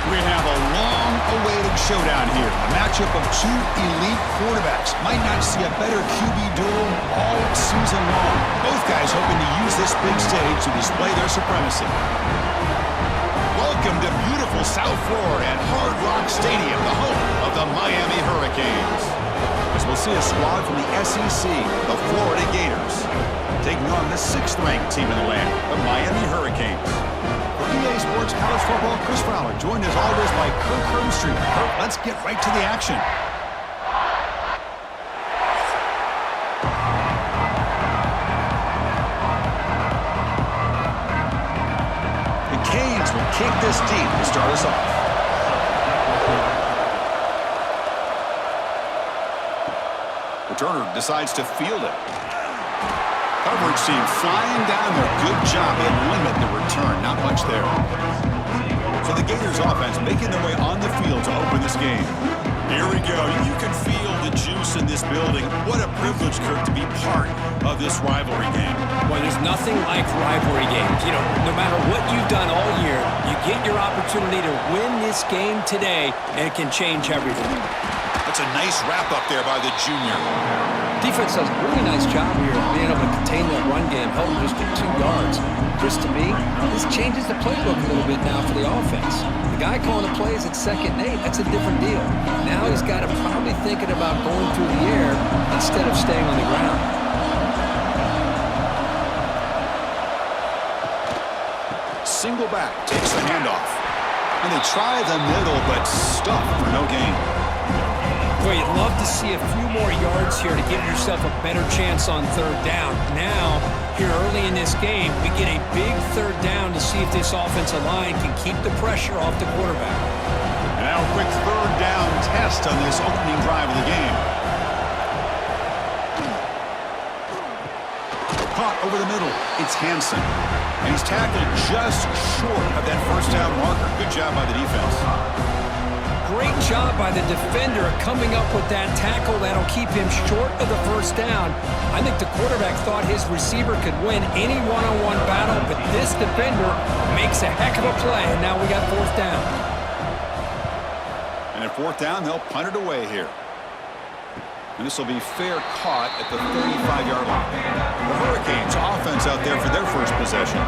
We have a long-awaited showdown here. A matchup of two elite quarterbacks. Might not see a better QB duel all season long. Both guys hoping to use this big stage to display their supremacy. Welcome to beautiful South Florida and Hard Rock Stadium, the home of the Miami Hurricanes. As we'll see a squad from the SEC, the Florida Gators, taking on the 6th-ranked team in the land, the Miami Hurricanes. For EA Sports College Football, Chris Fowler, joined as always by Kirk Hermstreet. Kirk, let's get right to the action. The Canes will kick this deep to start us off. Returner decides to field it. Coverage team flying down there. Good job. They limit the return. Not much there. So the Gators offense making their way on the field to open this game. Here we go. You can feel the juice in this building. What a privilege, Kirk, to be part of this rivalry game. Well, there's nothing like rivalry games. You know, no matter what you've done all year, you get your opportunity to win this game today, and it can change everything. That's a nice wrap up there by the junior. Defense does a really nice job here of being able to contain that run game, held him just to 2 yards. Chris, to me, this changes the playbook a little bit now for the offense. The guy calling the plays at 2nd and 8, that's a different deal. Now he's got to probably thinking about going through the air instead of staying on the ground. Single back takes the handoff. And they try the middle, but stuffed for no gain. Boy, you'd love to see a few more yards here to give yourself a better chance on 3rd down. Now, here early in this game, we get a big 3rd down to see if this offensive line can keep the pressure off the quarterback. And now a quick 3rd down test on this opening drive of the game. Caught over the middle. It's Hansen. And he's tackled just short of that 1st down marker. Good job by the defense. Great job by the defender coming up with that tackle that'll keep him short of the 1st down. I think the quarterback thought his receiver could win any one-on-one battle, but this defender makes a heck of a play, and now we got 4th down. And at 4th down, they'll punt it away here. And this will be fair caught at the 35-yard line. The Hurricanes offense out there for their first possession.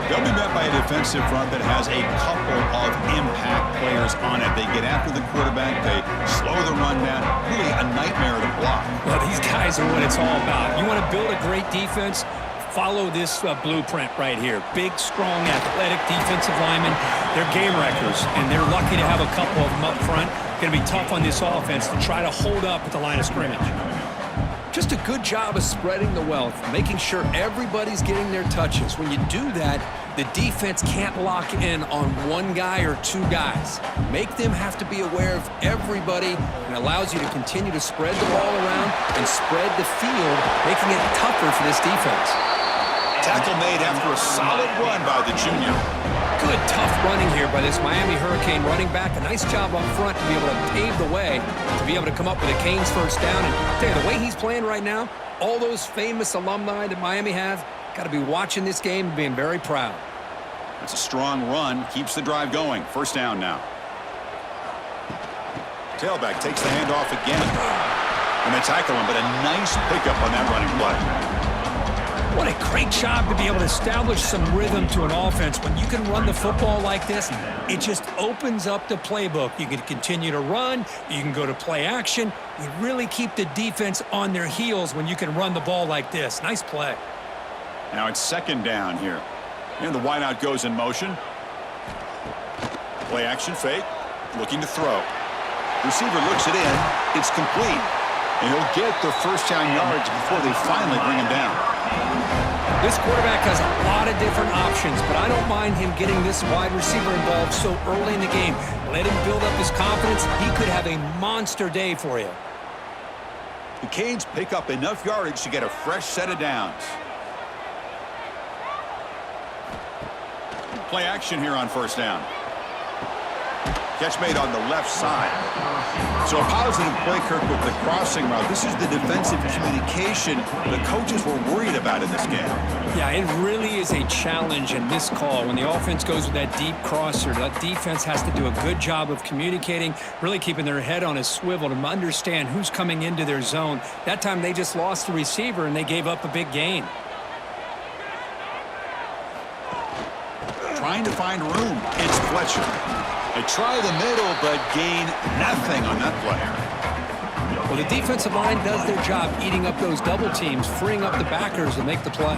They'll be met by a defensive front that has a couple of impact players on it. They get after the quarterback. They slow the run down. Really a nightmare to block. Well, these guys are what it's all about. You want to build a great defense? Follow this blueprint right here. Big, strong, athletic defensive linemen. They're game wreckers, and they're lucky to have a couple of them up front. Going to be tough on this offense to try to hold up at the line of scrimmage. Just a good job of spreading the wealth, making sure everybody's getting their touches. When you do that, the defense can't lock in on 1 guy or 2 guys. Make them have to be aware of everybody, and allows you to continue to spread the ball around and spread the field, making it tougher for this defense. Tackle made after a solid run by the junior. Good, tough running here by this Miami Hurricane running back. A nice job up front to be able to pave the way, to be able to come up with a Canes 1st down. And I'll tell you, the way he's playing right now, all those famous alumni that Miami have, got to be watching this game and being very proud. That's a strong run. Keeps the drive going. 1st down now. Tailback takes the handoff again. And they tackle him, but a nice pickup on that running play. What a great job to be able to establish some rhythm to an offense. When you can run the football like this, it just opens up the playbook. You can continue to run. You can go to play action. You really keep the defense on their heels when you can run the ball like this. Nice play. Now it's 2nd down here. And the wideout goes in motion. Play action fake. Looking to throw. Receiver looks it in. It's complete. And he'll get the 1st down yards before they finally bring him down. This quarterback has a lot of different options, but I don't mind him getting this wide receiver involved so early in the game. Let him build up his confidence. He could have a monster day for you. The Canes pick up enough yardage to get a fresh set of downs. Play action here on 1st down. Catch made on the left side. So a positive play, Kirk, with the crossing route. This is the defensive communication the coaches were worried about in this game. Yeah, it really is a challenge in this call. When the offense goes with that deep crosser, that defense has to do a good job of communicating, really keeping their head on a swivel to understand who's coming into their zone. That time they just lost the receiver and they gave up a big gain. Trying to find room. It's Fletcher. They try the middle, but gain nothing on that play. Well, the defensive line does their job eating up those double teams, freeing up the backers to make the play.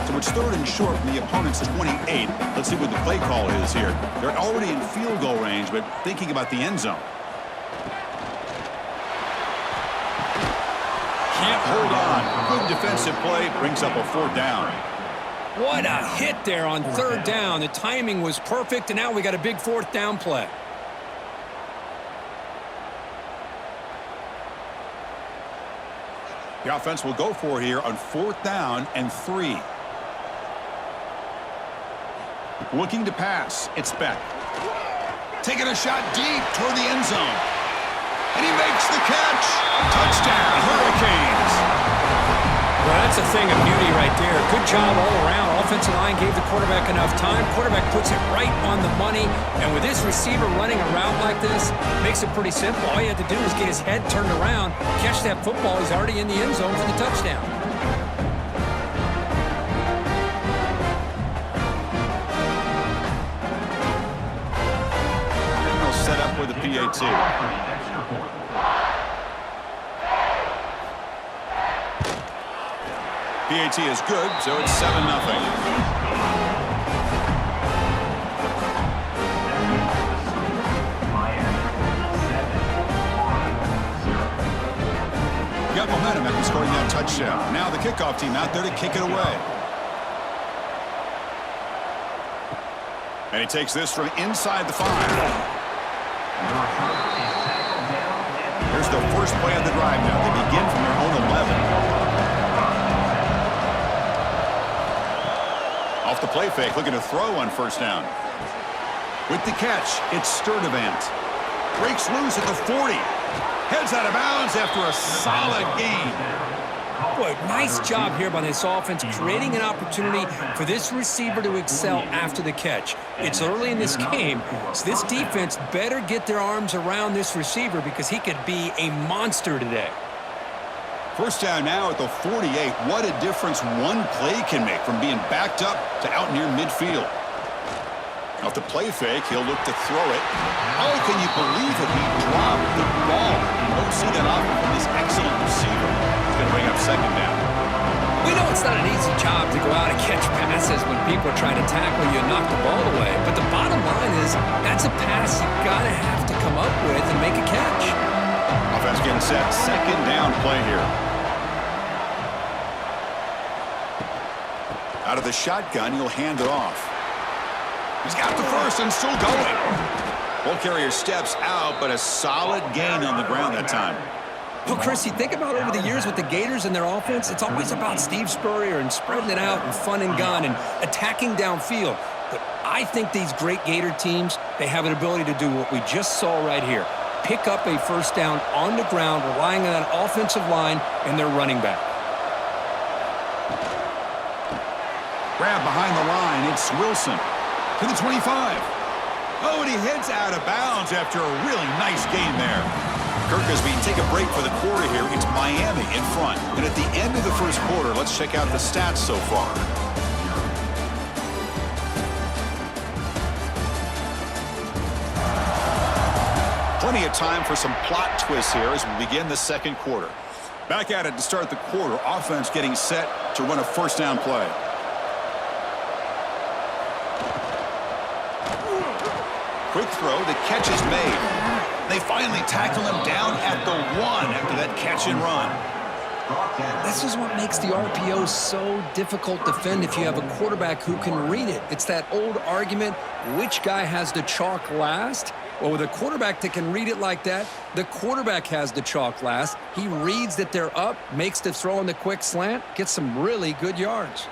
So it's 3rd and short from the opponent's 28. Let's see what the play call is here. They're already in field goal range, but thinking about the end zone. Can't hold on. Good defensive play. Brings up a 4th down. What a hit there on 3rd down. The timing was perfect, and now we got a big 4th down play. The offense will go for here on 4th down and 3. Looking to pass. It's Beck. Taking a shot deep toward the end zone. And he makes the catch. Touchdown, Hurricanes. Well, that's a thing of beauty right there. Good job all around. Offensive line gave the quarterback enough time. Quarterback puts it right on the money. And with this receiver running around like this, makes it pretty simple. All you have to do is get his head turned around, catch that football. He's already in the end zone for the touchdown. And they'll set up with a PAT. PAT is good, so it's 7-0. Got momentum after scoring that touchdown. Now the kickoff team out there to kick it away. And he takes this from inside the 5. Here's the first play of the drive now. They begin from their own 11. Off the play fake, looking to throw on 1st down. With the catch, it's Sturdivant. Breaks loose at the 40. Heads out of bounds after a solid gain. Boy, nice job here by this offense, creating an opportunity for this receiver to excel after the catch. It's early in this game, so this defense better get their arms around this receiver because he could be a monster today. 1st down now at the 48. What a difference one play can make from being backed up to out near midfield. Off the play fake, he'll look to throw it. Oh, can you believe it? He dropped the ball. You don't see that often from this excellent receiver. It's going to bring up 2nd down. We know it's not an easy job to go out and catch passes when people are trying to tackle you and knock the ball away. But the bottom line is that's a pass you got to have to come up with and make a catch. Offense getting set. 2nd down play here. Out of the shotgun, he'll hand it off. He's got the first and still going. Ball carrier steps out, but a solid gain on the ground that time. Well, Chris, you think about over the years with the Gators and their offense, it's always about Steve Spurrier and spreading it out and fun and gun and attacking downfield. But I think these great Gator teams, they have an ability to do what we just saw right here. Pick up a 1st down on the ground, relying on that offensive line and their running back. Grab behind the line. It's Wilson to the 25. Oh, and he heads out of bounds after a really nice gain there. Kirk, as we take a break for the quarter here, it's Miami in front. And at the end of the 1st quarter, let's check out the stats so far. Plenty of time for some plot twists here as we begin the 2nd quarter. Back at it to start the quarter. Offense getting set to run a 1st down play. Quick throw, the catch is made. They finally tackle him down at the 1 after that catch and run. This is what makes the RPO so difficult to defend if you have a quarterback who can read it. It's that old argument, which guy has the chalk last? Well, with a quarterback that can read it like that, the quarterback has the chalk last. He reads that they're up, makes the throw on the quick slant, gets some really good yards.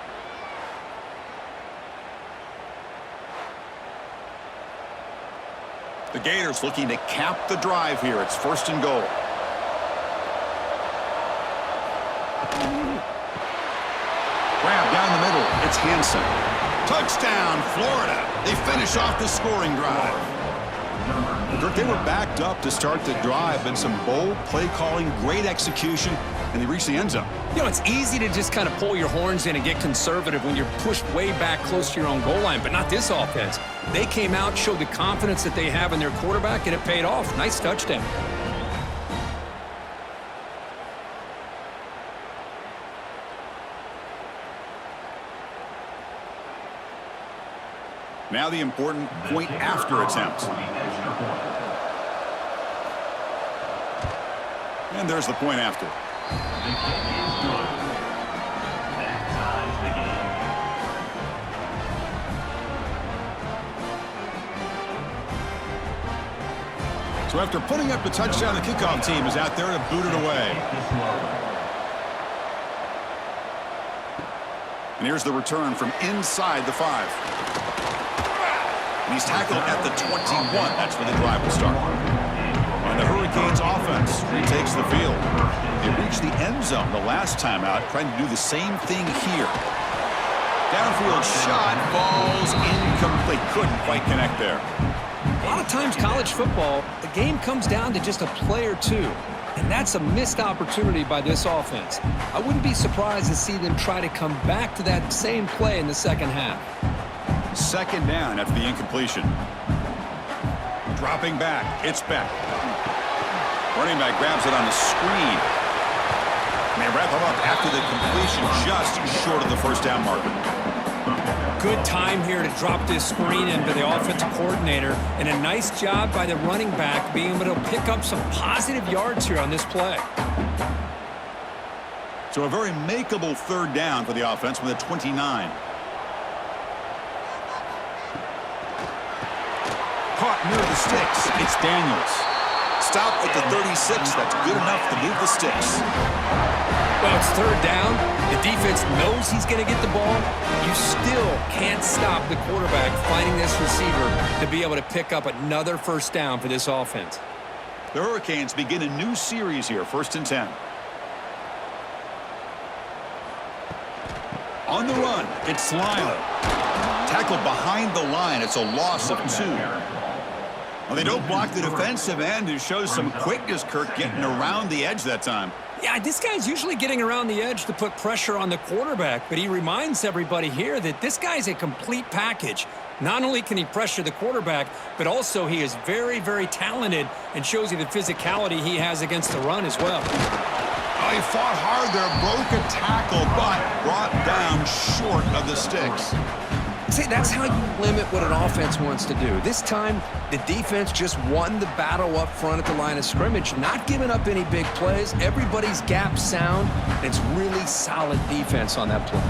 The Gators looking to cap the drive here. It's 1st and goal. Grab down the middle. It's Hansen. Touchdown, Florida. They finish off the scoring drive. They were backed up to start the drive, and some bold play calling, great execution, and they reached the end zone. You know, it's easy to just kind of pull your horns in and get conservative when you're pushed way back close to your own goal line, but not this offense. They came out, showed the confidence that they have in their quarterback, and it paid off. Nice touchdown. Now the important point after attempt. And there's the point after. So after putting up the touchdown, the kickoff team is out there to boot it away. And here's the return from inside the 5. And he's tackled at the 21. That's where the drive will start. And the Hurricanes offense retakes the field. They reached the end zone the last time out, trying to do the same thing here. Downfield shot, falls incomplete. Couldn't quite connect there. A lot of times college football, the game comes down to just a play or two. And that's a missed opportunity by this offense. I wouldn't be surprised to see them try to come back to that same play in the second half. 2nd down after the incompletion. Dropping back. It's Beck. Running back grabs it on the screen. And they wrap him up after the completion, just short of the 1st down marker. Good time here to drop this screen into the offensive coordinator, and a nice job by the running back being able to pick up some positive yards here on this play. So a very makeable 3rd down for the offense with a 29. Caught near the sticks. It's Daniels. Stop at the 36. That's good enough to move the sticks. Well, it's 3rd down. The defense knows he's going to get the ball. You still can't stop the quarterback finding this receiver to be able to pick up another 1st down for this offense. The Hurricanes begin a new series here, 1st and 10. On the run, it's Lyle. Tackled behind the line. It's a loss of 2. Well, they don't block the defensive end, who shows some quickness, Kirk, getting around the edge that time. Yeah, this guy's usually getting around the edge to put pressure on the quarterback, but he reminds everybody here that this guy's a complete package. Not only can he pressure the quarterback, but also he is very, very talented and shows you the physicality he has against the run as well. Oh, he fought hard there, broke a tackle, but brought down short of the sticks. See, that's how you limit what an offense wants to do. This time, the defense just won the battle up front at the line of scrimmage, not giving up any big plays. Everybody's gap sound. It's really solid defense on that play.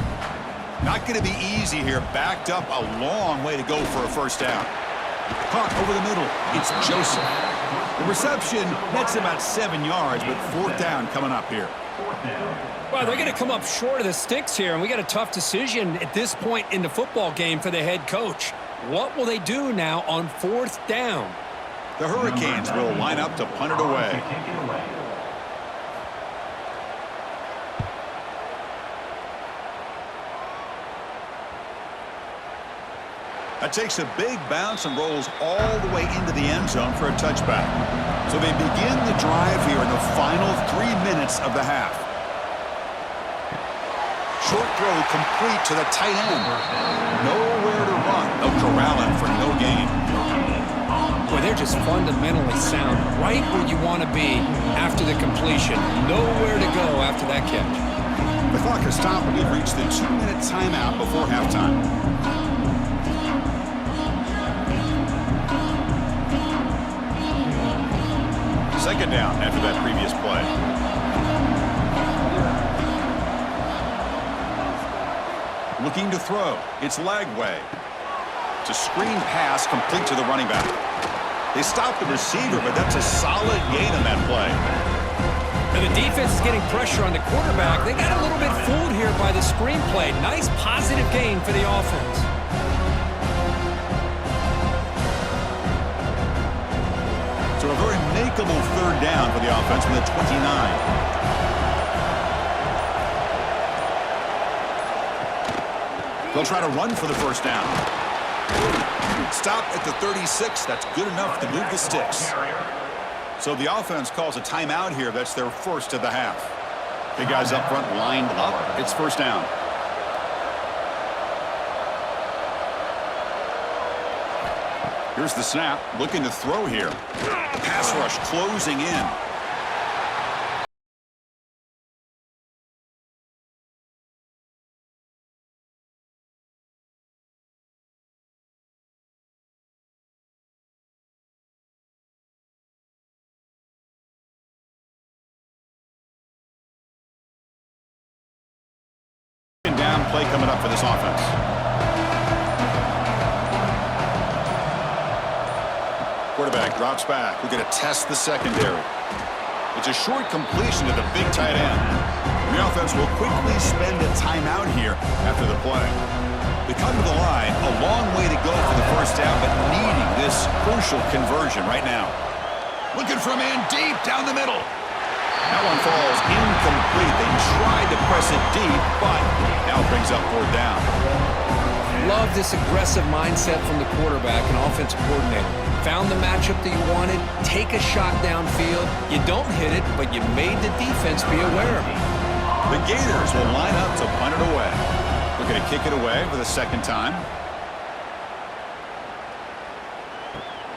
Not going to be easy here. Backed up a long way to go for a 1st down. Caught over the middle. It's Joseph. The reception nets about 7 yards, but 4th down coming up here. Well, they're going to come up short of the sticks here, and we got a tough decision at this point in the football game for the head coach. What will they do now on 4th down? The Hurricanes will line up to punt it away. That takes a big bounce and rolls all the way into the end zone for a touchback. So they begin the drive here in the final 3 minutes of the half. Short throw complete to the tight end. Nowhere to run. They'll corral him for no gain. Boy, they're just fundamentally sound. Right where you want to be after the completion. Nowhere to go after that catch. The clock has stopped and we've reached the 2-minute timeout before halftime. Second down after that previous play. Looking to throw. It's Lagway. It's a screen pass complete to the running back. They stopped the receiver, but that's a solid gain on that play. And the defense is getting pressure on the quarterback. They got a little bit fooled here by the screen play. Nice positive gain for the offense. So a very makeable third down for the offense from the 29. They'll try to run for the first down. Stop at the 36. That's good enough to move the sticks. So the offense calls a timeout here. That's their first of the half. The guys up front lined up. It's first down. Here's the snap. Looking to throw here. Pass rush closing in. Down play coming up for this offense. Quarterback drops back. We're going to test the secondary. It's a short completion to the big tight end. The offense will quickly spend a timeout here after the play. They come to the line, a long way to go for the first down, but needing this crucial conversion right now. Looking for a man deep down the middle. That one falls incomplete. They tried to press it deep, but now it brings up fourth down. Love this aggressive mindset from the quarterback and offensive coordinator. Found the matchup that you wanted, take a shot downfield. You don't hit it, but you made the defense be aware of it. The Gators will line up to punt it away. Looking to kick it away for the second time.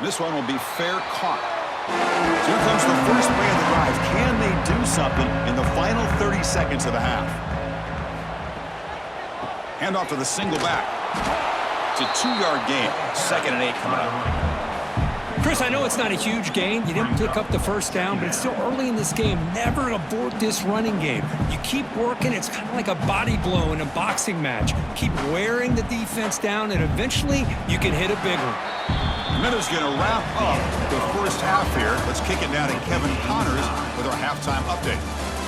This one will be fair caught. So here comes the first play of the drive. Can they do something in the final 30 seconds of the half? Handoff to the single back. It's a 2-yard gain. 2nd and 8 coming up. Chris, I know it's not a huge gain. You didn't pick up the first down, but it's still early in this game. Never abort this running game. You keep working. It's kind of like a body blow in a boxing match. Keep wearing the defense down, and eventually you can hit a big one. Minutes going to wrap up the first half here. Let's kick it down to Kevin Connors with our halftime update.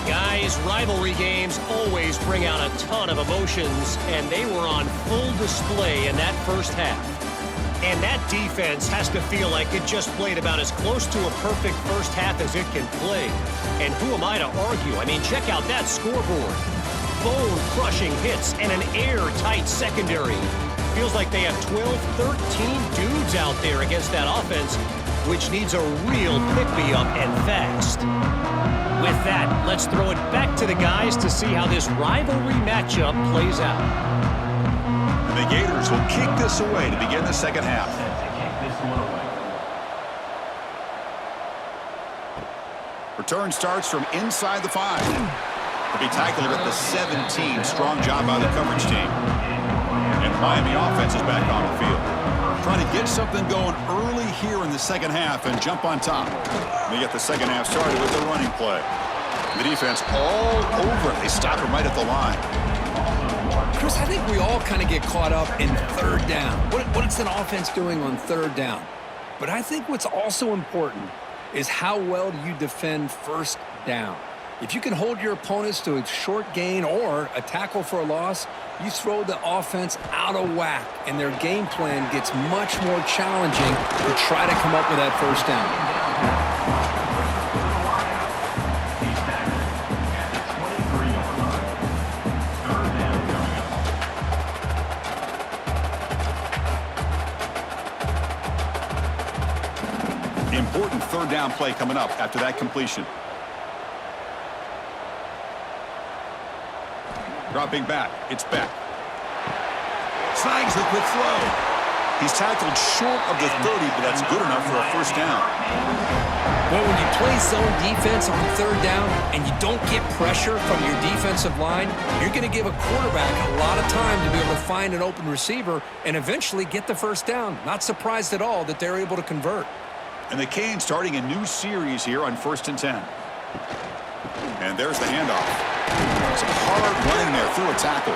Guys, rivalry games always bring out a ton of emotions, and they were on full display in that first half. And that defense has to feel like it just played about as close to a perfect first half as it can play. And who am I to argue? I mean, check out that scoreboard. Bone-crushing hits and an airtight secondary. Feels like they have 12, 13 dudes out there against that offense, which needs a real pick-me-up and fast. With that, let's throw it back to the guys to see how this rivalry matchup plays out. And the Gators will kick this away to begin the second half. Return starts from inside the 5. To be tackled at the 17. Strong job by the coverage team. And the Miami offense is back on the field. Trying to get something going early here in the second half and jump on top. They get the second half started with the running play. The defense all over it. They stop him right at the line. Chris, I think we all kind of get caught up in third down. What is an offense doing on third down? But I think what's also important is how well do you defend first down. If you can hold your opponents to a short gain or a tackle for a loss, you throw the offense out of whack, and their game plan gets much more challenging to try to come up with that first down. Important third down play coming up after that completion. Dropping back. It's Beck. Snags the quick throw. He's tackled short of the 30, but that's good enough for a first down. Well, when you play zone defense on third down and you don't get pressure from your defensive line, you're going to give a quarterback a lot of time to be able to find an open receiver and eventually get the first down. Not surprised at all that they're able to convert. And the Canes starting a new series here on 1st and 10. And there's the handoff. Some hard running there through a tackle.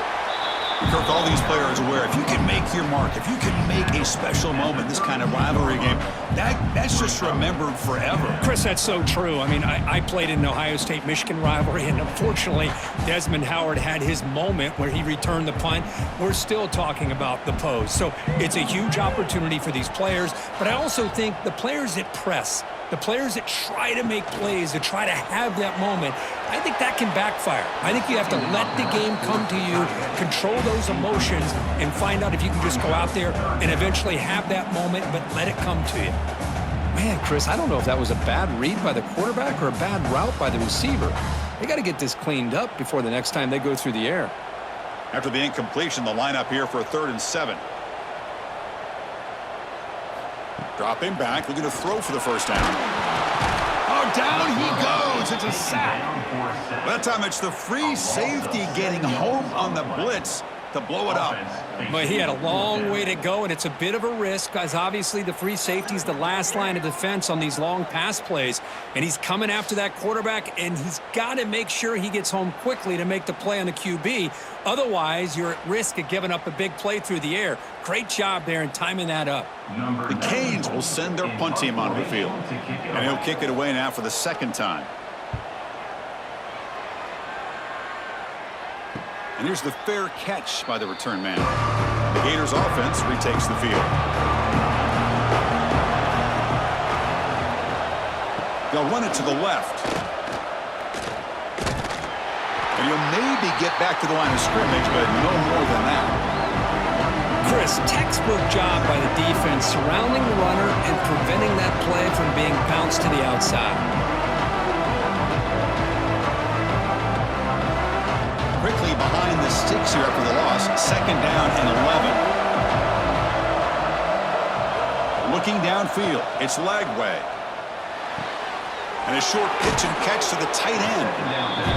Kirk, all these players aware, if you can make your mark, if you can make a special moment, this kind of rivalry game, that's just remembered forever. Chris, that's so true. I mean, I played in the Ohio State-Michigan rivalry, and unfortunately, Desmond Howard had his moment where he returned the punt. We're still talking about the pose. So it's a huge opportunity for these players, but I also think the players that press, the players that try to make plays, that try to have that moment, I think that can backfire. I think you have to let the game come to you, control those emotions, and find out if you can just go out there and eventually have that moment, but let it come to you. Man, Chris, I don't know if that was a bad read by the quarterback or a bad route by the receiver. They got to get this cleaned up before the next time they go through the air. After the incompletion, the lineup here for a 3rd and 7. Dropping back, looking to throw for the first down. Oh, down he goes. It's a sack. That time it's the free safety getting home on the blitz to blow it up. But he had a long way to go, and it's a bit of a risk, because obviously the free safety is the last line of defense on these long pass plays, and he's coming after that quarterback, and he's got to make sure he gets home quickly to make the play on the QB. Otherwise, you're at risk of giving up a big play through the air. Great job there in timing that up. The Canes will send their punt team onto the field, and he'll kick it away now for the 2nd time. And here's the fair catch by the return man. The Gators offense retakes the field. They'll run it to the left. And you'll maybe get back to the line of scrimmage, but no more than that. Chris, textbook job by the defense surrounding the runner and preventing that play from being bounced to the outside. Quickly behind the sticks here after the loss. 2nd down and 11. Looking downfield. It's Lagway. And a short pitch and catch to the tight end.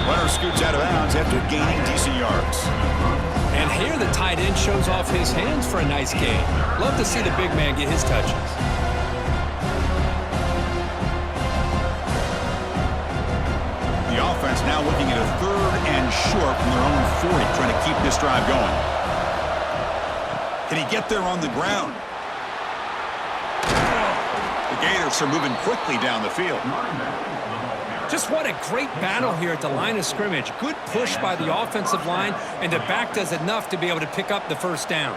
Runner scoots out of bounds after gaining decent yards. And here the tight end shows off his hands for a nice gain. Love to see the big man get his touches. The offense now looking at a 3rd and short from their own 40, trying to keep this drive going. Can he get there on the ground? The Gators are moving quickly down the field. Just what a great battle here at the line of scrimmage. Good push by the offensive line, and the back does enough to be able to pick up the first down.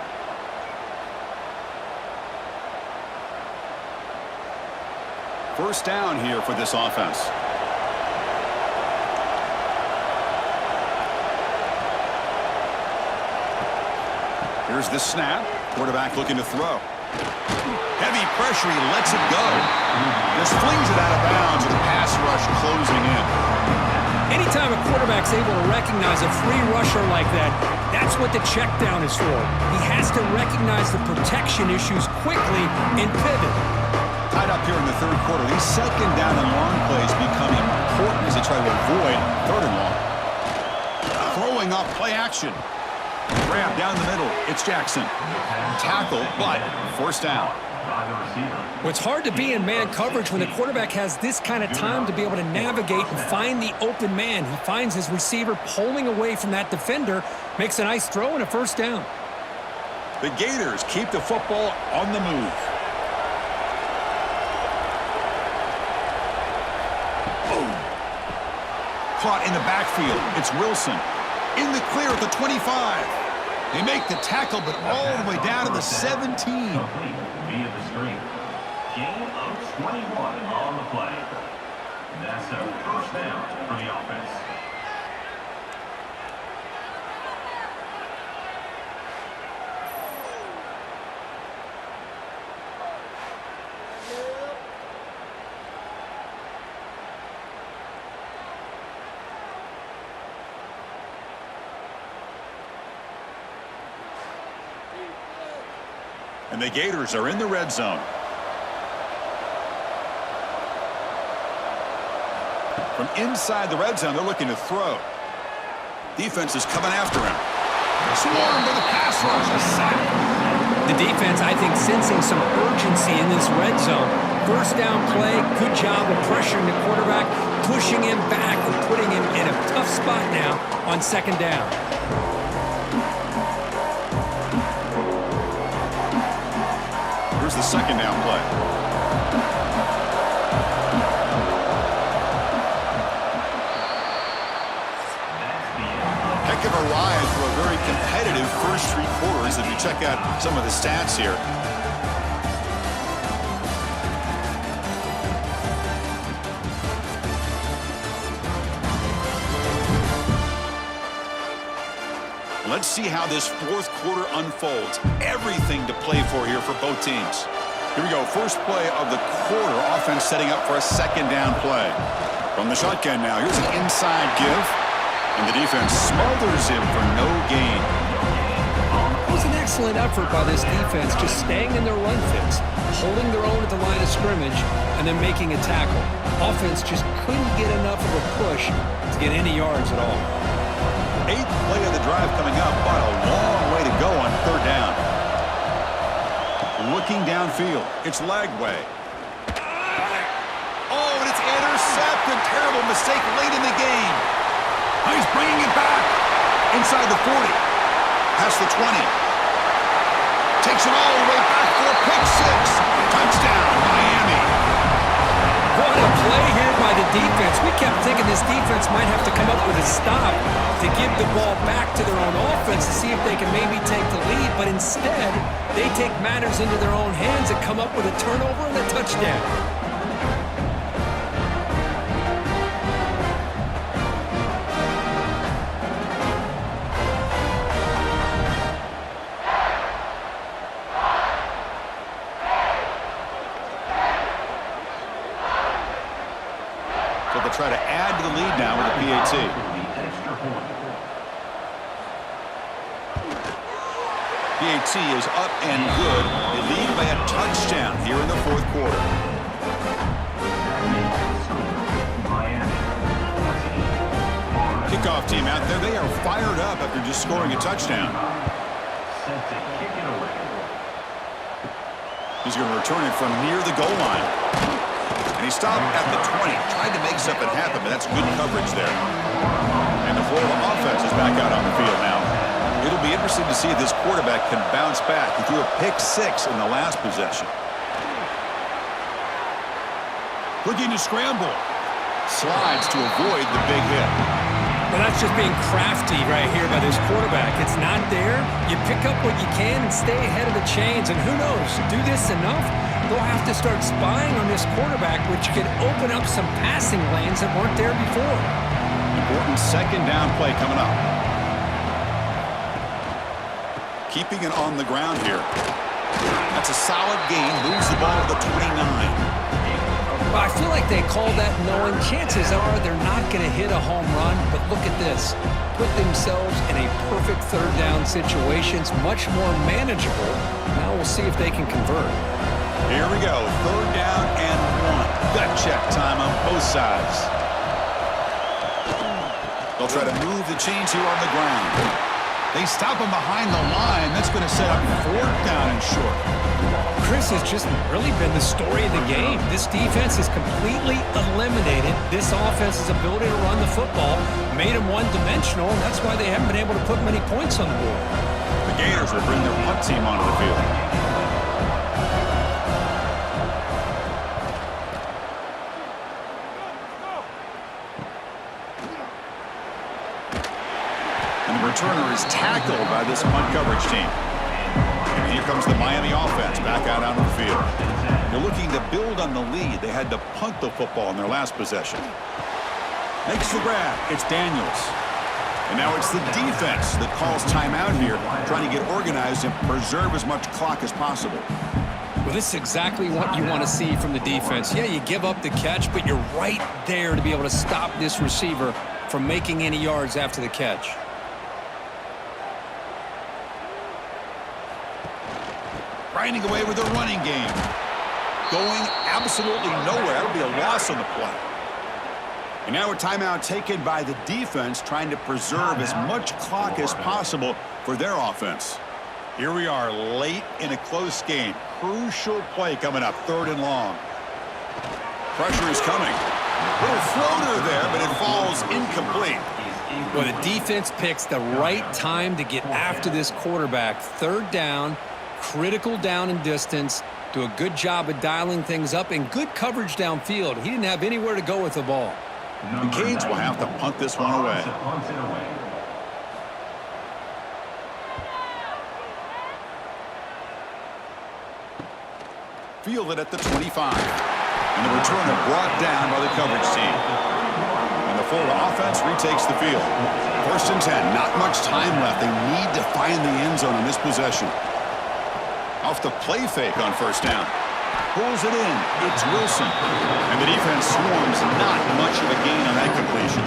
First down here for this offense. Here's the snap. Quarterback looking to throw. Heavy pressure, he lets it go. Just flings it out of bounds with a pass rush closing in. Anytime a quarterback's able to recognize a free rusher like that, that's what the check down is for. He has to recognize the protection issues quickly and pivot. Tied up here in the 3rd quarter. These 2nd down and long plays become important as they try to avoid 3rd and long. Throwing up play action. Grab down the middle. It's Jackson. Tackle, but first down. Well, it's hard to be in man coverage when the quarterback has this kind of time to be able to navigate and find the open man. He finds his receiver pulling away from that defender, makes a nice throw and a first down. The Gators keep the football on the move. Boom. Caught in the backfield. It's Wilson. In the clear at the 25. They make the tackle, but all the way down to the 17. Via the screen. Gain of 21 on the play. That's a first down for the offense. And the Gators are in the red zone. From inside the red zone, they're looking to throw. Defense is coming after him. Swarmed with a pass rush. A sack. The defense, I think, sensing some urgency in this red zone. First down play, good job of pressuring the quarterback, pushing him back and putting him in a tough spot now on 2nd down. Here's the 2nd down play. Heck of a ride for a very competitive first 3 quarters if you check out some of the stats here. Let's see how this fourth quarter unfolds. Everything to play for here for both teams. Here we go. First play of the quarter. Offense setting up for a second down play. From the shotgun now. Here's an inside give. And the defense smothers him for no gain. It was an excellent effort by this defense, just staying in their run fits, holding their own at the line of scrimmage, and then making a tackle. Offense just couldn't get enough of a push to get any yards at all. Eighth play of the drive coming up, but a long way to go on third down. Looking downfield, it's Lagway. Oh, and it's intercepted. Terrible mistake late in the game. Oh, he's bringing it back. Inside the 40. Past the 20. Takes it all the way back for a pick six. Touchdown, Miami. What a play here by the defense. We kept thinking this defense might have to come up with a stop to give the ball back to their own offense to see if they can maybe take the lead. But instead, they take matters into their own hands and come up with a turnover and a touchdown. So they'll try to add to the lead now with a PAT. PAT is up and good. They lead by a touchdown here in the fourth quarter. Kickoff team out there. They are fired up after just scoring a touchdown. He's going to return it from near the goal line. And he stopped at the 20. Tried to make something happen, but that's good coverage there. And the Florida offense is back out on the field now. It'll be interesting to see if this quarterback can bounce back. He threw a pick six in the last possession. Looking to scramble. Slides to avoid the big hit. Well, that's just being crafty right here by this quarterback. It's not there. You pick up what you can and stay ahead of the chains. And who knows, do this enough, they'll have to start spying on this quarterback, which could open up some passing lanes that weren't there before. Important second down play coming up. Keeping it on the ground here. That's a solid gain. Moves the ball to the 29. Well, I feel like they called that knowing chances are they're not going to hit a home run, but look at this. Put themselves in a perfect third down situation. It's much more manageable. Now we'll see if they can convert. Here we go. Third down and one. Gut check time on both sides. They'll try to move the chains here on the ground. They stop him behind the line. That's going to set up fourth down and short. Chris has just really been the story of the game. This defense has completely eliminated this offense's ability to run the football, made them one-dimensional, and that's why they haven't been able to put many points on the board. The Gators will bring their punt team onto the field. And the returner is tackled by this punt coverage team. And here comes the Miami offense back out onto the field. They're looking to build on the lead. They had to punt the football in their last possession. Makes the grab. It's Daniels. And now it's the defense that calls timeout here, trying to get organized and preserve as much clock as possible. Well, this is exactly what you want to see from the defense. Yeah, you give up the catch, but you're right there to be able to stop this receiver from making any yards after the catch. Grinding away with a running game. Going absolutely nowhere. That'll be a loss on the play. And now a timeout taken by the defense, trying to preserve as much clock as possible for their offense. Here we are late in a close game. Crucial play coming up, third and long. Pressure is coming. Little floater there, but it falls incomplete. Well, the defense picks the right time to get after this quarterback. Third down, critical down and distance. Do a good job of dialing things up and good coverage downfield. He didn't have anywhere to go with the ball. The Canes will have to punt this one away. Fielded at the 25. And the returner brought down by the coverage team. And the Florida offense retakes the field. 1st and 10, not much time left. They need to find the end zone on this possession. Off the play fake on 1st down. Pulls it in. It's Wilson. And the defense swarms. Not much of a gain on that completion.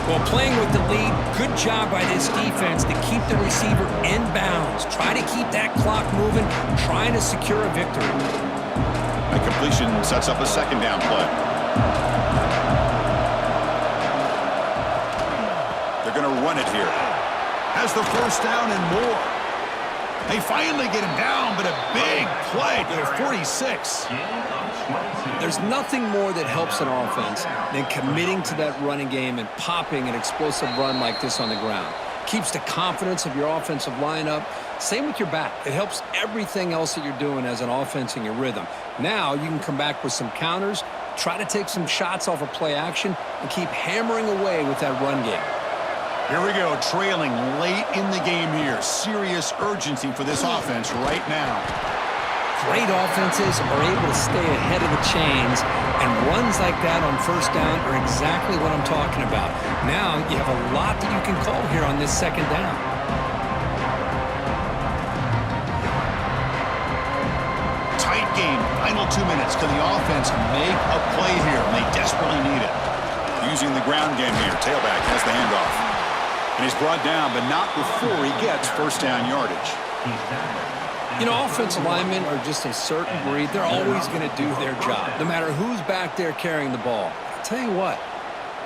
Well, playing with the lead, good job by this defense to keep the receiver in bounds. Try to keep that clock moving, trying to secure a victory. A completion sets up a 2nd down play. They're going to run it here. Has the 1st down and more. They finally get him down, but a big play to the 46. There's nothing more that helps an offense than committing to that running game and popping an explosive run like this on the ground. Keeps the confidence of your offensive lineup. Same with your back. It helps everything else that you're doing as an offense in your rhythm. Now you can come back with some counters, try to take some shots off of play action, and keep hammering away with that run game. Here we go, trailing late in the game here. Serious urgency for this offense right now. Great offenses are able to stay ahead of the chains, and runs like that on 1st down are exactly what I'm talking about. Now you have a lot that you can call here on this 2nd down. Tight game, final 2 minutes. Can the offense make a play here? And they desperately need it. Using the ground game here, tailback has the handoff. And he's brought down, but not before he gets 1st down yardage. You know, offensive linemen are just a certain breed. They're always going to do their job, no matter who's back there carrying the ball. I'll tell you what,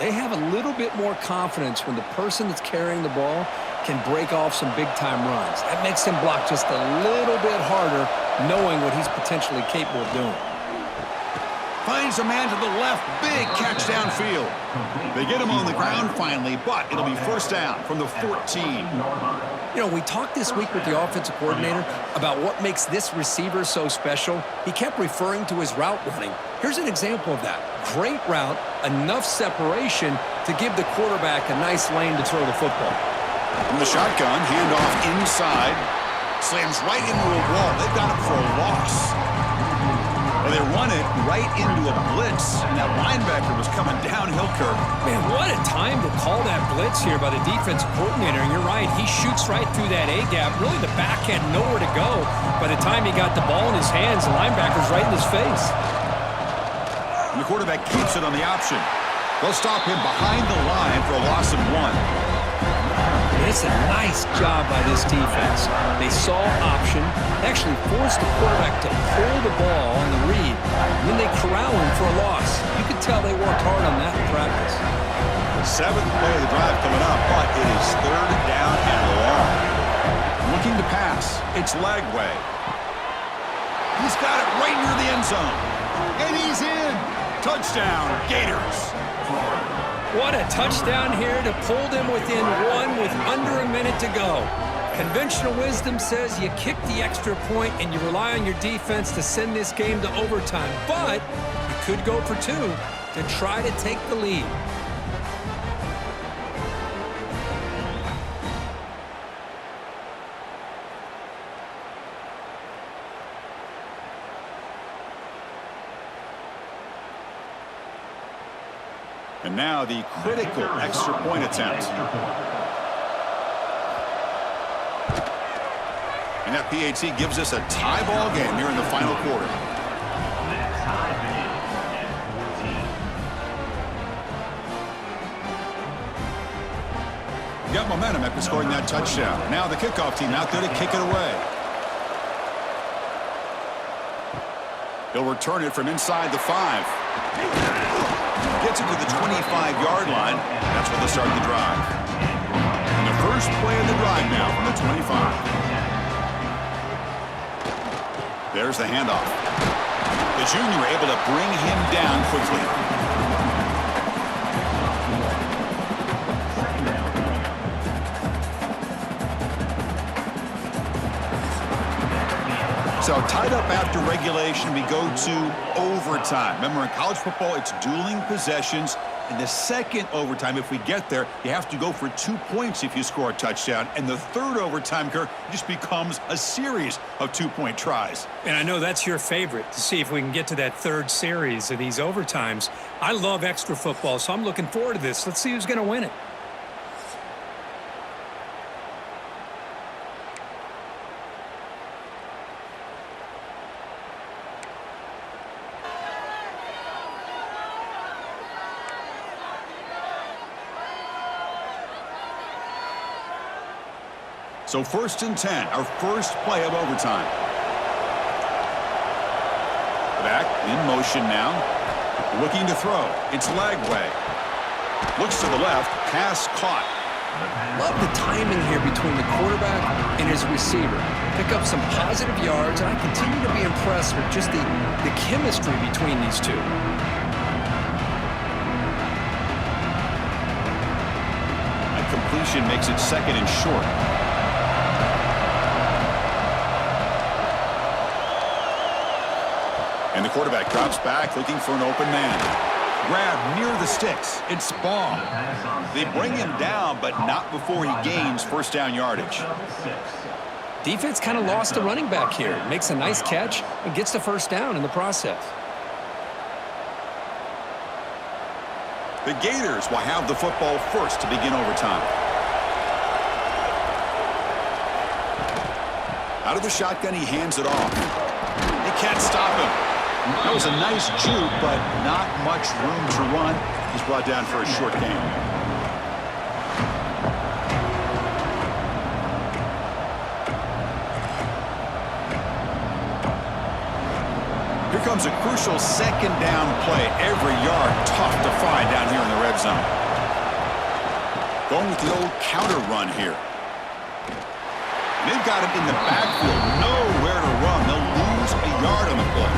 they have a little bit more confidence when the person that's carrying the ball can break off some big-time runs. That makes him block just a little bit harder, knowing what he's potentially capable of doing. Finds a man to the left. Big catch downfield. They get him on the ground finally, but it'll be 1st down from the 14. You know, we talked this week with the offensive coordinator about what makes this receiver so special. He kept referring to his route running. Here's an example of that. Great route, enough separation to give the quarterback a nice lane to throw the football. From the shotgun, handoff inside. Slams right into a wall. They've got him for a loss. Well, they run it right into a blitz, and that linebacker was coming downhill, Kirk. Man, what a time to call that blitz here by the defensive coordinator. And you're right, he shoots right through that A-gap. Really, the back had nowhere to go. By the time he got the ball in his hands, the linebacker's right in his face. And the quarterback keeps it on the option. They'll stop him behind the line for a loss of 1. It's a nice job by this defense. They saw option, actually forced the quarterback to pull the ball on the read, and then they corral him for a loss. You could tell they worked hard on that in practice. 7th play of the drive coming up, but it is 3rd down and long. Looking to pass. It's Lagway. He's got it right near the end zone. And he's in. Touchdown, Gators. What a touchdown here to pull them within 1 with under a minute to go. Conventional wisdom says you kick the extra point and you rely on your defense to send this game to overtime. But you could go for 2 to try to take the lead. And now the critical extra point attempt. And that PAT gives us a tie ball game here in the final quarter. Got momentum after scoring that touchdown. Now the kickoff team out there to kick it away. He'll return it from inside the 5. Gets it to the 25-yard line. That's where they'll start the drive. And the first play of the drive now from the 25. There's the handoff. The junior able to bring him down quickly. So tied up after regulation, we go to overtime. Remember, in college football, it's dueling possessions. In the second overtime, if we get there, you have to go for 2 points if you score a touchdown. And the third overtime, Kirk, just becomes a series of 2-point tries. And I know that's your favorite, to see if we can get to that third series of these overtimes. I love extra football, so I'm looking forward to this. Let's see who's going to win it. So 1st and 10, our first play of overtime. Back in motion now. Looking to throw. It's Lagway. Looks to the left. Pass caught. Love the timing here between the quarterback and his receiver. Pick up some positive yards, and I continue to be impressed with just the chemistry between these two. A completion makes it 2nd and short. And the quarterback drops back, looking for an open man. Grab near the sticks. It's Baum. They bring him down, but not before he gains first down yardage. Defense kind of lost the running back here. Makes a nice catch and gets the first down in the process. The Gators will have the football first to begin overtime. Out of the shotgun, he hands it off. They can't stop him. That was a nice juke, but not much room to run. He's brought down for a short gain. Here comes a crucial 2nd down play. Every yard tough to find down here in the red zone. Going with the old counter run here. They've got him in the backfield. Nowhere to run. They'll lose a yard on the play.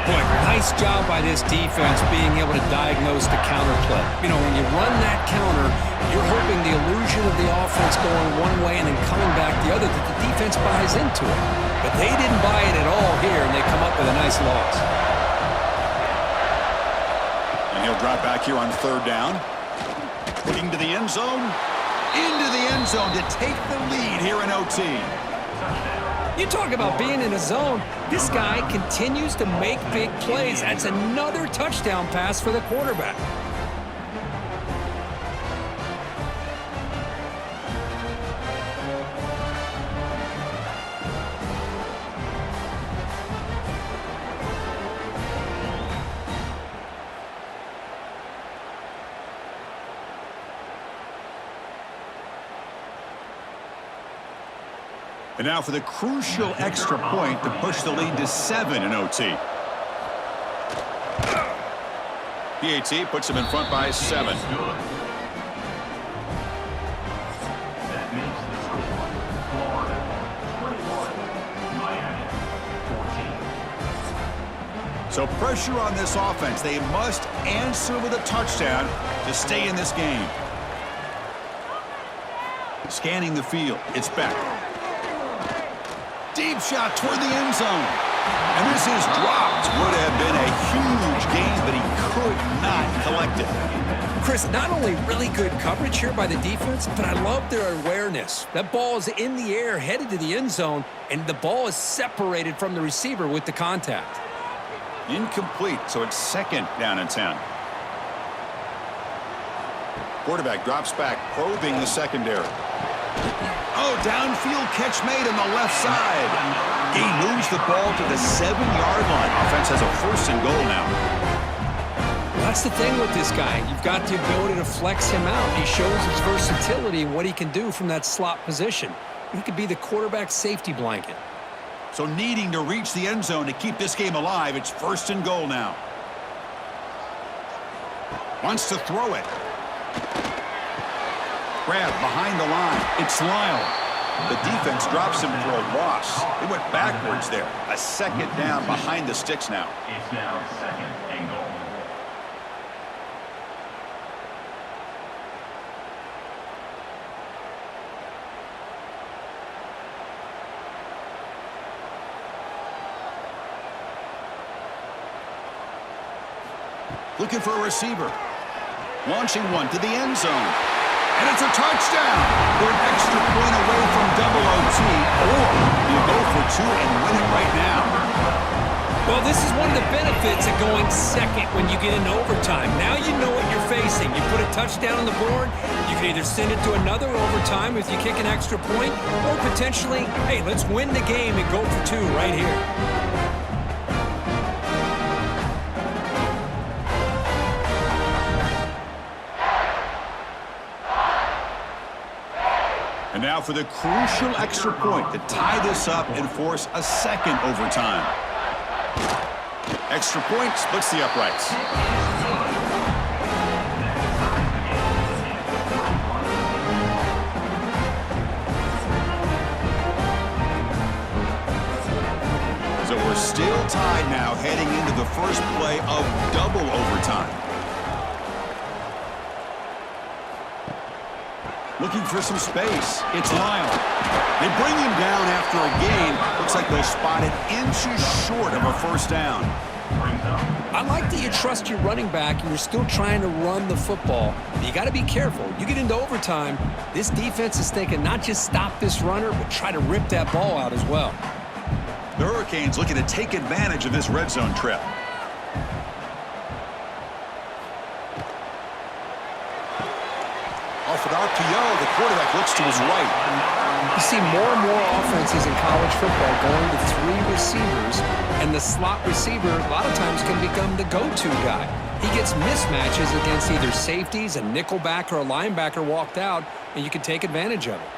Boy, nice job by this defense being able to diagnose the counter play. You know, when you run that counter, you're hoping the illusion of the offense going one way and then coming back the other, that the defense buys into it. But they didn't buy it at all here, and they come up with a nice loss. And he'll drop back here on 3rd down. Looking to the end zone. Into the end zone to take the lead here in OT. You talk about being in a zone. This guy continues to make big plays. That's another touchdown pass for the quarterback. And now for the crucial extra point to push the lead to 7 in OT. PAT puts him in front by 7. That makes the score Florida 21, Miami 14. So pressure on this offense. They must answer with a touchdown to stay in this game. Scanning the field. It's Beck. Deep shot toward the end zone. And this is dropped. Would have been a huge gain, but he could not collect it. Chris, not only really good coverage here by the defense, but I love their awareness. That ball is in the air, headed to the end zone, and the ball is separated from the receiver with the contact. Incomplete, so it's 2nd down and 10. Quarterback drops back, probing the secondary. Oh, downfield catch made on the left side. He moves the ball to the 7-yard line. Offense has a 1st and goal now. Well, that's the thing with this guy. You've got the ability to flex him out. He shows his versatility and what he can do from that slot position. He could be the quarterback safety blanket. So needing to reach the end zone to keep this game alive, it's 1st and goal now. Wants to throw it. Grab behind the line. It's Lyle. The defense drops him for a loss. They went backwards there. A 2nd down behind the sticks now. It's now 2nd and goal. Looking for a receiver. Launching one to the end zone. And it's a touchdown. They're an extra point away from double OT. Or you go for two and win it right now. Well, this is one of the benefits of going second when you get into overtime. Now you know what you're facing. You put a touchdown on the board, you can either send it to another overtime if you kick an extra point, or potentially, hey, let's win the game and go for two right here. And now for the crucial extra point to tie this up and force a second overtime. Extra point splits the uprights. So we're still tied now heading into the first play of double overtime. Looking for some space. It's Lyle. They bring him down after a gain. Looks like they'll spot it inches short of a first down. I like that you trust your running back and you're still trying to run the football. But you got to be careful. You get into overtime, this defense is thinking not just stop this runner, but try to rip that ball out as well. The Hurricanes looking to take advantage of this red zone trip. Off an RPO, the quarterback looks to his right. You see more and more offenses in college football going to three receivers, and the slot receiver a lot of times can become the go-to guy. He gets mismatches against either safeties, a nickelback, or a linebacker walked out, and you can take advantage of it.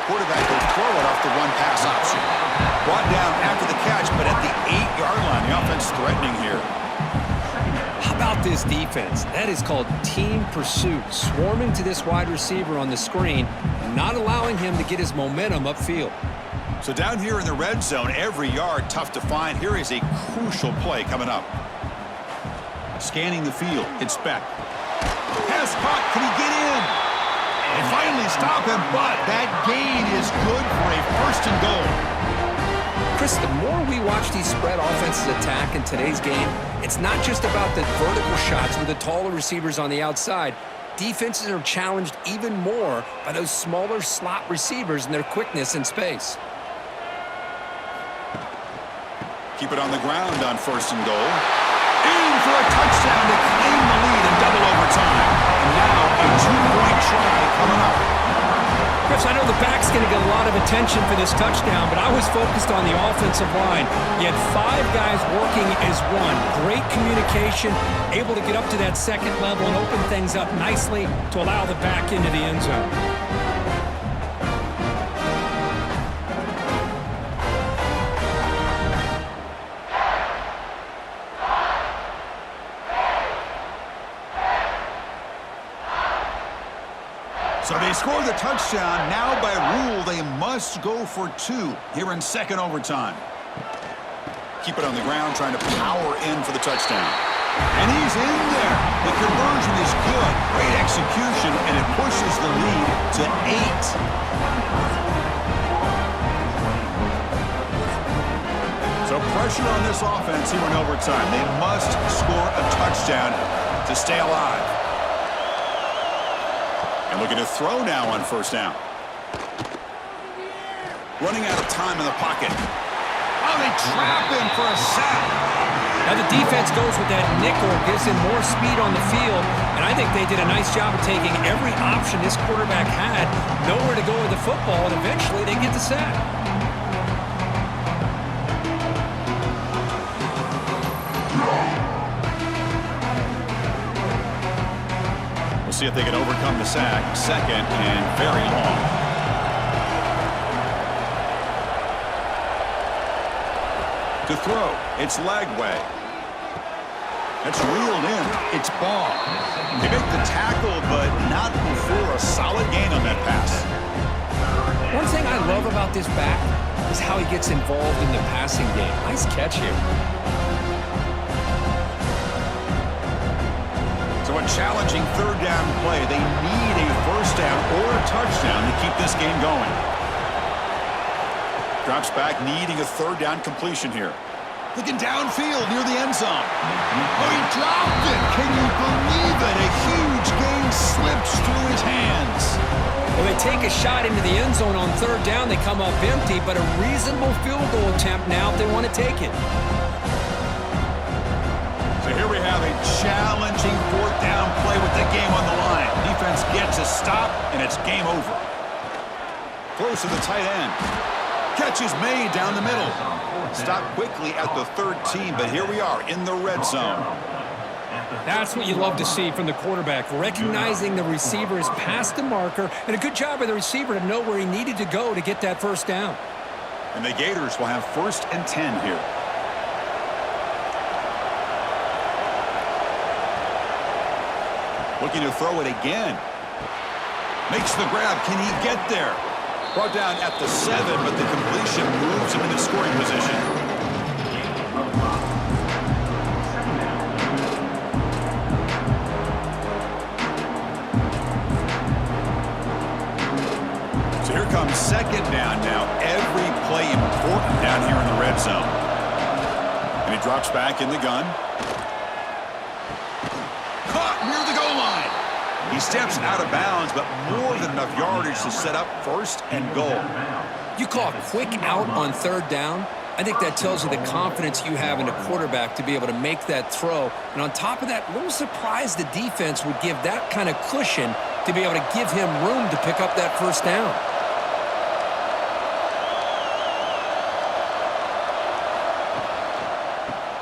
Quarterback will throw it off the one-pass option. Brought down after the catch, but at the 8-yard line, the offense threatening here. How about this defense? That is called team pursuit. Swarming to this wide receiver on the screen, not allowing him to get his momentum upfield. So down here in the red zone, every yard tough to find. Here is a crucial play coming up. Scanning the field, it's Beck. Pass caught, can he get in? They finally stop him, but that gain is good for a first and goal. Chris, the more we watch these spread offenses attack in today's game, it's not just about the vertical shots with the taller receivers on the outside. Defenses are challenged even more by those smaller slot receivers and their quickness in space. Keep it on the ground on first and goal. In for a touchdown to claim the lead in double overtime. And now a two-point try coming up. Chris, I know the back's going to get a lot of attention for this touchdown, but I was focused on the offensive line. You had 5 guys working as one. Great communication, able to get up to that second level and open things up nicely to allow the back into the end zone. So they score the touchdown. Now by rule, they must go for 2 here in second overtime. Keep it on the ground, trying to power in for the touchdown. And he's in there. The conversion is good. Great execution, and it pushes the lead to 8. So pressure on this offense here in overtime. They must score a touchdown to stay alive. And looking to throw now on first down. Running out of time in the pocket. Oh, they trap him for a sack. Now the defense goes with that nickel, gives him more speed on the field, and I think they did a nice job of taking every option this quarterback had, nowhere to go with the football, and eventually they get the sack. See if they can overcome the sack. Second and very long. To throw, it's Lagway. That's reeled in. It's ball. They make the tackle, but not before a solid gain on that pass. One thing I love about this back is how he gets involved in the passing game. Nice catch here. So a challenging third down play. They need a first down or a touchdown to keep this game going. Drops back, needing a third down completion here. Looking downfield near the end zone. Oh, he dropped it. Can you believe it? A huge gain slips through his hands. Well, they take a shot into the end zone on third down. They come up empty, but a reasonable field goal attempt now if they want to take it. So here we have a challenging fourth down play with the game on the line. Defense gets a stop, and it's game over. Close to the tight end. Catch is made down the middle. Stop quickly at the 13, but here we are in the red zone. That's what you love to see from the quarterback, recognizing the receiver is past the marker, and a good job by the receiver to know where he needed to go to get that first down. And the Gators will have 1st and 10 here. Looking to throw it again. Makes the grab. Can he get there? Brought down at the 7, but the completion moves him into scoring position. So here comes 2nd down now. Every play important down here in the red zone. And he drops back in the gun. Caught near the goal line. He steps out of bounds, but more than enough yardage to set up 1st and goal. You call a quick out on third down. I think that tells you the confidence you have in a quarterback to be able to make that throw. And on top of that, a little surprised the defense would give that kind of cushion to be able to give him room to pick up that first down.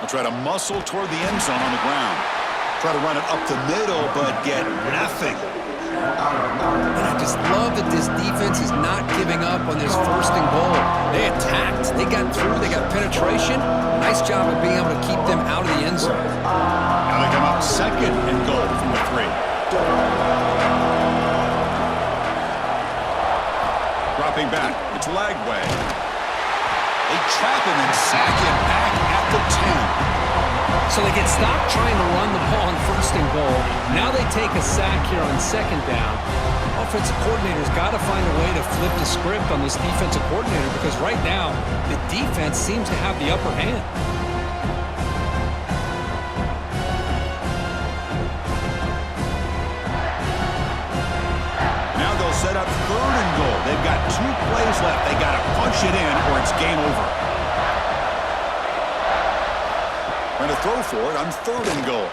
I'll try to muscle toward the end zone on the ground. Try to run it up the middle, but get nothing. And I just love that this defense is not giving up on this 1st and goal. They attacked. They got through. They got penetration. Nice job of being able to keep them out of the end zone. Now they come up 2nd and goal from the 3. Dropping back. It's Lagway. They trap him and sack him back at the 10. So they get stopped trying to run the ball on 1st and goal. Now they take a sack here on 2nd down. Offensive coordinator's got to find a way to flip the script on this defensive coordinator because right now the defense seems to have the upper hand. Now they'll set up 3rd and goal. They've got 2 plays left. They got to punch it in or it's game over. Going to throw for it on 3rd and goal.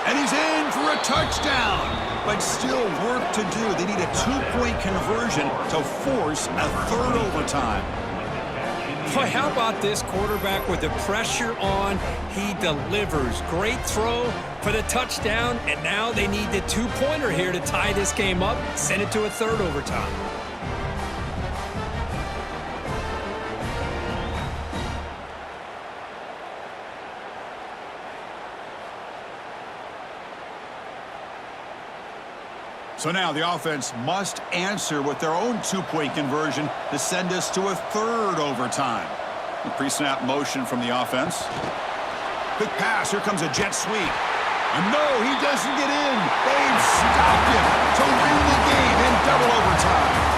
And he's in for a touchdown. But still work to do. They need a 2-point conversion to force a 3rd overtime. Boy, how about this quarterback with the pressure on? He delivers. Great throw for the touchdown. And now they need the 2-pointer here to tie this game up. Send it to a 3rd overtime. So now the offense must answer with their own 2-point conversion to send us to a 3rd overtime. The pre-snap motion from the offense. Quick pass. Here comes a jet sweep. And no, he doesn't get in. They've stopped him to win the game in double overtime.